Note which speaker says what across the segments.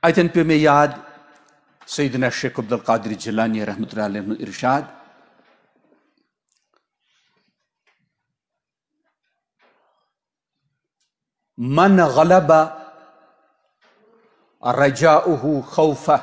Speaker 1: اتن پہ میں یاد سیدنا شیخ عبد القادر جیلانی رحمۃ اللہ علیہ ارشاد من غلب رجاؤه خوفه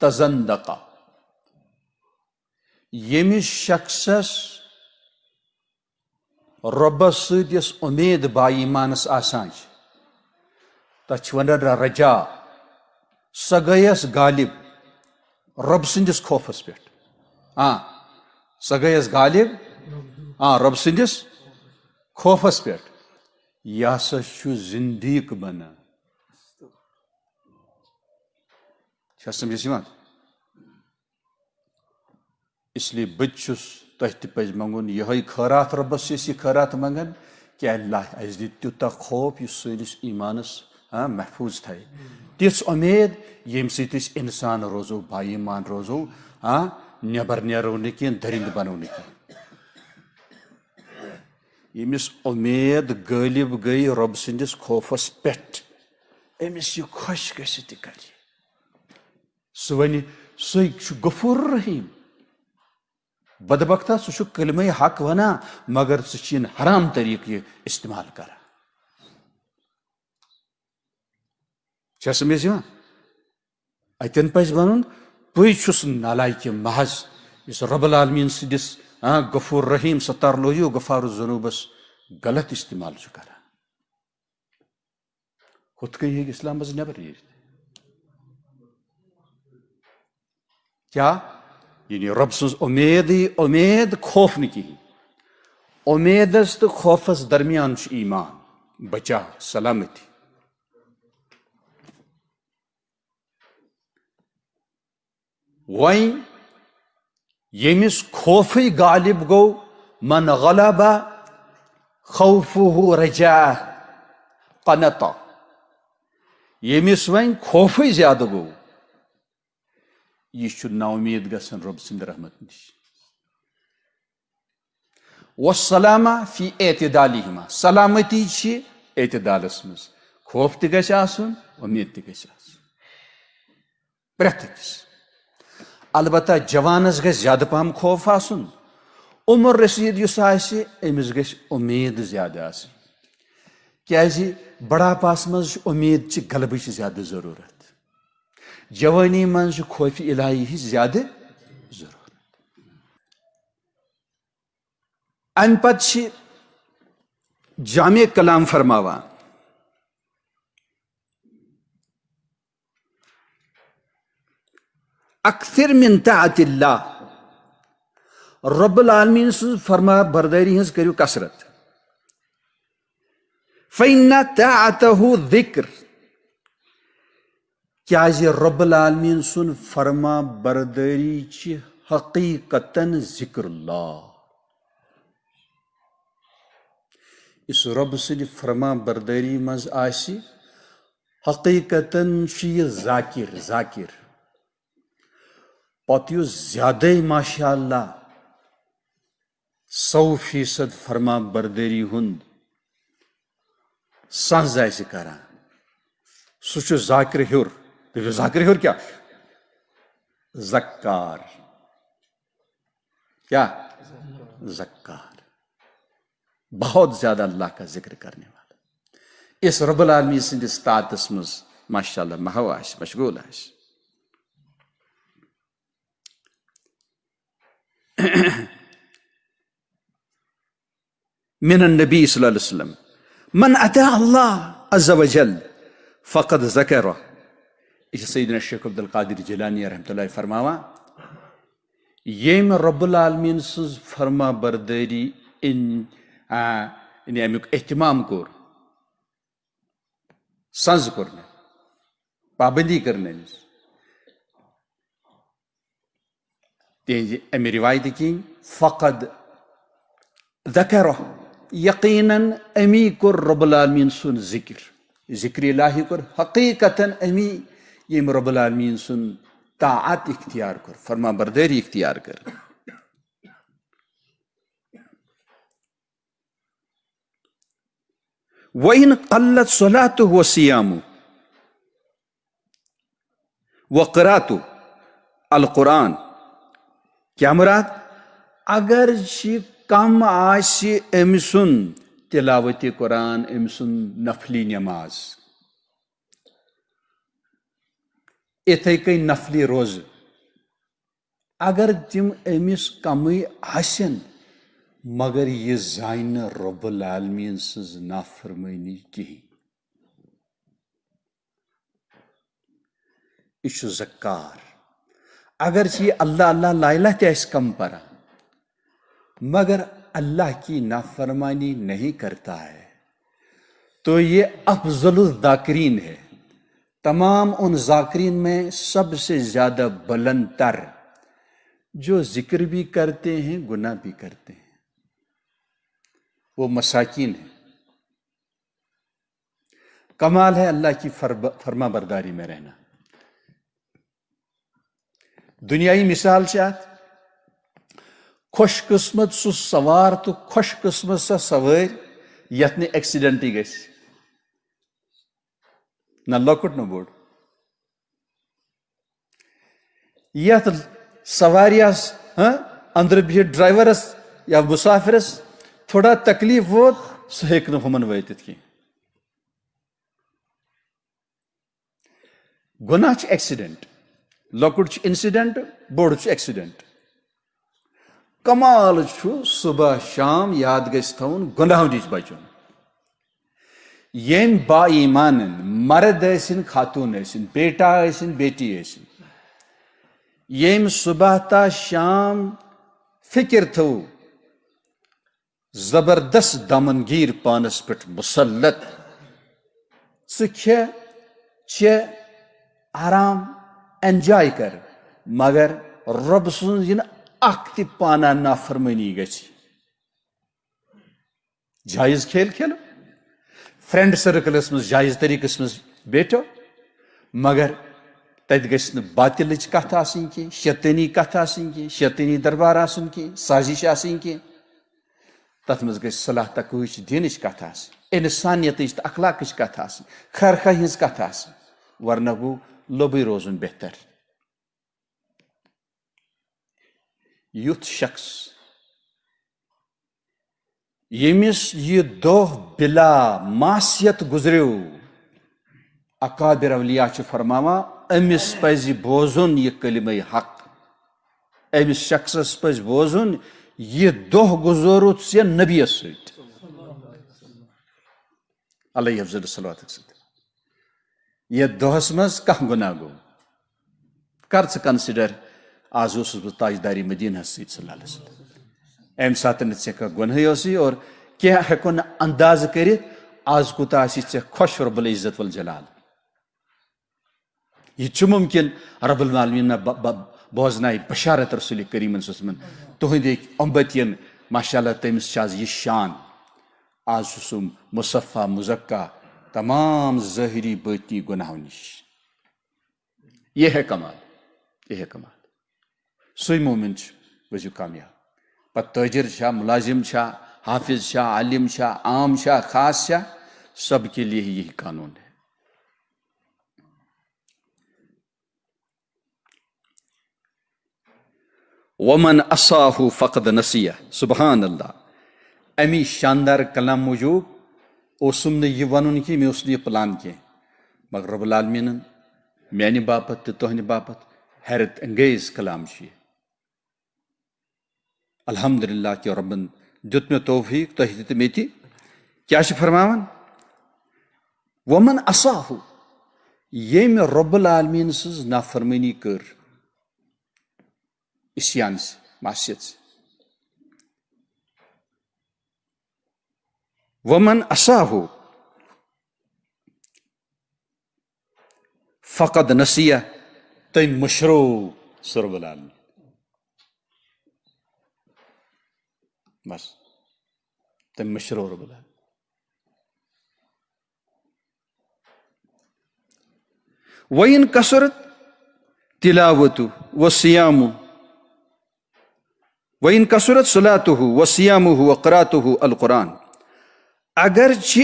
Speaker 1: تزندق یمس شخصس ربس ست یس امید با ایمانس آسان تک ونان رجا سہ گیس غالب رب سندس خوفس پہ سہ گیس غالب رب سندس خوفس پہ یہ ہسا زندیق بنان سمجھس اس لیے بچس تہ پز منگن یہ خیرات ربس یہ خیرات منگان کہ اللہ اس دی تیوتا خوف اس سنس ایمانس محفوظ تھائے تیس امید یم سۭتۍ أسۍ انسان روزو با ایمان روزو نبر نیرو نہ کینٛہہ درند بنو نہ کینٛہہ یمس امید غالب گئی رب سندس خوفس پٮ۪ٹھ أمس یہ خۄش گژھِ تہِ کرِ سُہ ونہِ سُے چھُ غفور رحیم بدبختہ سُہ چھُ کلمہ حق ونان مگر سُہ چھُ حرام طریقہ یہ استعمال کران چھا سمجھ یوان اتن پز ونن تُہۍ چھُس نالائکہِ محض یُس رب العالمین سندس غفور رحیم ستار لویو غفار الذنوبس غلط استعمال چھُ کران ہُتھ کٔنۍ ہیٚکہِ اسلام مز نٮ۪بر نیٖرِتھ کیا یعنی رب سٕنٛز امید خوف نہٕ کِہیٖنۍ امیدس تہٕ خوفس درمیان چھُ ایمان بچا سلامتی وۄنۍ ییٚمِس خوفٕے غالب گوٚو من غلب خوفه رجاء قنط ییٚمِس وۄنۍ خوفٕے زیادٕ گوٚو یہ چھُ نا امید گژھان رب سٕنٛدِ رحمت نش والسلامہ فی اعتدالہما سلامتی چھِ اعتدالس منٛز خوف تہِ گژھِ آسُن امید تہِ گژھِ آسُن پرٛٮ۪تھ أکِس البتہ جوانس گژھِ زیادٕ پہم خوف آسُن عمر رسیٖد یُس آسہِ أمِس گژھِ امید زیادٕ آسٕنۍ کیازِ بڑاپاہس منٛز چھِ امید چہِ غلبٕچ زیادٕ ضروٗرت جوانی منٛز چھِ خوفہِ الہی ہٕچ زیادٕ ضروٗرت امہِ پتہٕ چھِ جامع کلام فرماوان اکثر من طاعت اللہ رب العالمین سٕنٛز فرما بردٲری ہٕنٛز کٔرِو کثرت فإن طاعته ذکر کیازِ رب العالمین سُنٛد فرما بردٲری چھِ حقیقتاً ذکر اللہ یُس رب سٕنٛدِ فرما بردٲری منٛز آسہِ حقیقتاً چھُ یہِ ذاکر پتہٕ یُس زیادے ماشاء اللہ 100% فرما بردٲری ہُنٛد سنٛز آسہِ کران سُہ چھُ ذاکر ہیوٚر دٔپِو ذاکر ہیوٚر کیٛاہ چھُ زکار کیا زکار بہت زیادہ اللہ کا ذکر کرنے والا اس رب العالمین سٕنٛدِس طاعتس منٛز ماشاء اللہ محو آسہِ مشغوٗل آسہِ من النبی صلی اللہ علیہ وسلم من اطاع اللہ عز وجل فقد ذکرہ یہ چھِ سیدنا شیخ عبد القادر جیلانی رحمۃ اللہ فرماوان ییٚمۍ رب العالمین سٕنٛز فرما بردٲری یعنی امیُک اہتمام کوٚر سنٛز کوٚر نہٕ پابندی کٔر نہٕ أمِس تِہنٛزِ امہِ رِوایتہِ کِنۍ فقد ذکرہ یقیناً امی کوٚر رب العالمین سُنٛد ذکر الہی کوٚر حقیقتاً امی ییٚمۍ رب العالمین سُنٛد طاعت اختیار کوٚر فرما بردٲری اختیار کٔر وَإِن قَلَّتْ صَلَاتُهُ وَصِيَامُهُ وَقِرَأَتُهُ القرآن. کیا مراد؟ اگر کم آسہِ أمۍ سُنٛد تلاوت قرآن، أمۍ سُنٛد نفلی نماز، اِتھَے کٔنۍ نفلی روزٕ، اگر تِم أمِس کمٕے آسن مگر یہ زانہِ نہٕ رب العالمیٖن سٕنٛز نافرمٲنی کِہیٖنۍ، یہ چھُ زکار. اگرچہ یہ اللہ اللہ لا الہ تہِ آسہِ کم پران مگر اللہ کی نافرمانی نہیں کرتا ہے تو یہ افضل الذاکرین ہے. تمام ان ذاکرین میں سب سے زیادہ بلند تر جو ذکر بھی کرتے ہیں گناہ بھی کرتے ہیں، وہ مساکین ہیں. کمال ہے اللہ کی فرما برداری میں رہنا. دنیائی مثال سے آت خوش قسمت سہ سوار تو خوش قسمت سہ سوار یت نہ ایکسیڈنٹ گژھِ، نہ لۄکُٹ نہ بوٚڑ. یتھ سواریس اندر بہت ڈرائیورس یا مسافرس تھوڑا تکلیف ووت سہ ہیٚکہِ نہٕ ہُمن وٲتِتھ کینٛہہ. گۄناہ چھُ ایکسیڈنٹ، لۄکُٹ چھُ انسیڈنٹ، بوٚڑ چھُ ایکسیڈنٹ. کمال چھُ صبح شام یاد گژھِ تھاوُن گۄناہو نِش بچُن. ییٚمۍ با ایمانن مرد ٲسِن خاتوٗن ٲسِن، بیٹا ٲسِن بیٹی ٲسِن، ییٚمۍ صبح تا شام فکر تھٲو زبردست دامنگیر پانس پٮ۪ٹھ مسلط، ژٕ کھےٚ چےٚ آرام اینجاے کر مگر رۄب سٕنٛز یہِ نہٕ اکھ تہِ پانہ نافرمٲنی گژھِ. جایز کھیل کھیلو، فرینڈ سرکلس منٛز جایز طریقس منٛز بیٹھو مگر تتہِ گژھِ نہٕ باطلٕچ کتھ آسٕنۍ کینٛہہ، شیطٲنی کتھ آسٕنۍ کینٛہہ، شیطٲنی دربار آسُن کینٛہہ، سازش آسٕنۍ کینٛہہ. تتھ منٛز گژھِ صلاح تقویٖچ دیٖنٕچ کتھ آسٕنۍ، انسانیتٕچ تہٕ اخلاقٕچ کتھ آسٕنۍ، خیر خواہ ہٕنٛز کتھ آسٕنۍ، ورنہ گوٚو لوٚبٕے روزُن بہتر. یُتھ شخص ییٚمِس یہِ دۄہ بلا معصیت گُزریو، اکابر اولیاء چھِ فرماوان أمِس پزِ بوزُن یہِ کلمہ حق، أمِس شخصس پزِ بوزُن یہِ دۄہ گُزورُتھ ژےٚ نبیَس سۭتۍ علیہ افضل الصلوات والسلام. یتھ دۄہس منٛز کانٛہہ گۄناہ گوٚو، کر ژٕ کنسِڈر آز اوسُس بہٕ تاجدارِ مدیٖنہس سۭتۍ صلی اللہ علیہ وسلم، امہِ ساتہٕ نہٕ ژےٚ کانٛہہ گۄنہٕے اوسُے اور کینٛہہ ہٮ۪کو نہٕ اندازٕ کٔرِتھ آز کوٗتاہ آسی ژےٚ خۄش رب العزت والجلال. یہ چھُ ممکن رب العالمیٖن بوزنایہِ بشارت رسول کریٖمن صلی اللہ علیہ وسلم تُہنٛدِ اُمبتین ماشاء اللہ تٔمِس چھِ آز یہِ شان، آز چھُ سُہ مصفا مزکا تمام ظٲہری بٲطنی گۄناہو نِش. یہ ہے کمال، یہ ہے کمال. سُے مومن چھُ گٔژھِو کامیاب. پتہٕ تٲجر چھا، ملازم چھا، حافظ چھا، عالم چھا، عام چھا، خاص چھا، سب کے لیے یہی قانون ہے. ومن عصاہ فقد نسیہ. سبحان اللہ. امی شاندار کلام موجوب اوسُم نہٕ یہِ وَنُن کہِ مےٚ اوس نہٕ یہِ پلان کینٛہہ مگر رب العالمیٖنن میانہِ باپت تہٕ تُہنٛدِ باپت حیرت انگیز کلام چھُ یہِ. الحمدللہ کہ ربن دیُت مےٚ توفیٖق، تۄہہِ تہِ تہٕ مےٚ تہِ. کیٛاہ چھِ فرماوان؟ ومن عصاہ، ییٚمۍ رب العالمیٖن سٕنٛز نافرمٲنی کٔر، عصیان سے، معصیت سے. ومن عصاہ فقد نسیہ، تٔمۍ مٔشرو سُہ رب العالمیٖن. بس تٔمۍ مٔشرو رب العالمیٖن. وَإِن کثرت تلاوتُہ وصیامُہ، وَإِن کثرت صلاتُہ وصیامُہ وقراتُہ القرآن. اگرچہ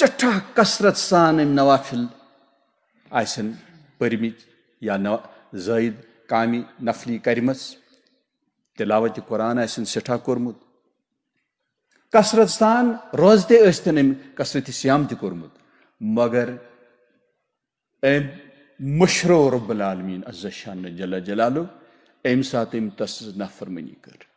Speaker 1: سٹھاہ کثرت سان نوافل آسن پرمت یا زائد کامی نفلی کرمس تلاوت قرآن آسن سٹھاہ کورمت کثرت سان روز تے ٲسۍتن أمۍ کثرت سیام تہِ کوٚرمُت مگر أمۍ مشرو رب العالمین عز شان جل جلالہ أمۍ ساتہٕ أمۍ تس نافرمٲنی کٔر